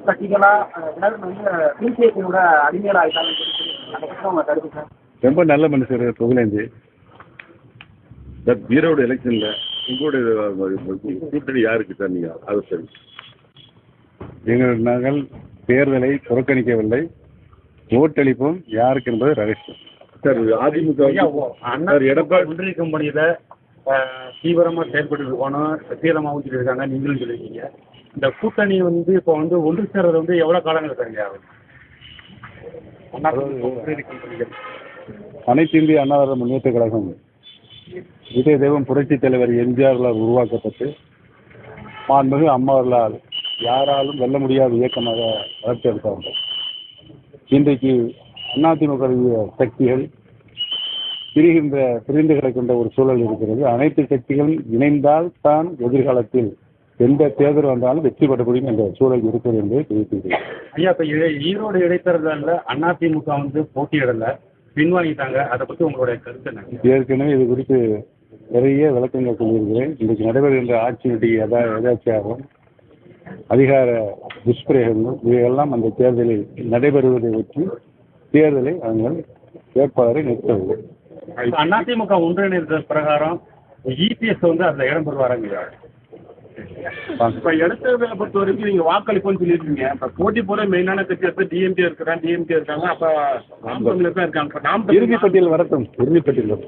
கட்சிகளா எல்லாரும் வந்து பிஜேபியோட அடிமைகள் ஆயிட்டாங்கன்னு சொல்லி அதை பற்றி அவங்க கருத்து சார். ரொம்ப நல்ல மனுஷர் புகழேந்தி. ஈரோடு எலெக்ஷன்ல உங்களுடைய கூட்டணி யாருக்கு சார்? நீங்க அதை சரி. நாங்கள் தேர்தலை புறக்கணிக்கவில்லை, ஓட்டளிப்போம். யாருக்கு என்பது ரகசியம் சார். அதிமுக எடப்பாடி ஒன்றிய கம்பெனியில தீவிரமா செயல்பட்டு இருக்கணும், சத்தியமாகவும் சொல்லியிருக்காங்க, நீங்களும் சொல்லியிருக்கீங்க. இந்த கூட்டணி வந்து இப்போ வந்து ஒன்று சேர்றது வந்து எவ்வளவு காலங்கள் சார் ஆகும்? அனைத்து இந்திய அண்ணா திராவிட முன்னேற்ற கழகம் இதய தெய்வம் புரட்சித் தலைவர் எம்ஜிஆர்களால் உருவாக்கப்பட்டு மாண்புமிகு அம்மாவர்களால் யாராலும் வெல்ல முடியாத இயக்கமாக வளர்ச்சி எடுத்தார்கள். இன்றைக்கு அதிமுக சக்திகள் பிரிந்து கிடக்கின்ற ஒரு சூழல் இருக்கிறது. அனைத்து சக்திகளும் இணைந்தால் தான் எதிர்காலத்தில் எந்த தேர்தல் வந்தாலும் வெற்றி பெற முடியும் என்ற சூழல் இருக்கிறது என்பதை தெரிவித்துள்ளேன். ஐயா, இப்ப ஈரோடு இடைத்தேர்தலில் அதிமுக வந்து போட்டியிடல, பின்வாங்கிட்டாங்க. அதை பற்றி உங்களுடைய கருத்து என்ன? ஏற்கனவே இது குறித்து நிறைய விளக்கங்கள் சொல்லியிருக்கிறேன். இன்றைக்கு நடைபெறுகின்ற ஆட்சியினுடைய எதாச்சியாகவும் அதிகார துஷ்பிரயோகங்கள் இவையெல்லாம் அந்த தேர்தலில் நடைபெறுவதை வச்சு தேர்தலை அவங்கள் வேட்பாளரை நிறுத்தவில்லை. அதிமுக ஒன்றிணைந்த பிரகாரம் இபிஎஸ் வந்து அதுல இடம் பெறுவாருங்க. இப்ப இடத்தேர்தலை பொறுத்த வரைக்கும் நீங்க வாக்களிப்புன்னு சொல்லியிருக்கீங்க. இப்ப போட்டி போட மெயினான கட்சி அப்ப டிஎம்கே இருக்காங்க. அப்ப நாம் தமிழர் தான் இருக்காங்க. இறுதிப்பட்டியல் வரட்டும், இறுதிப்பட்டியல்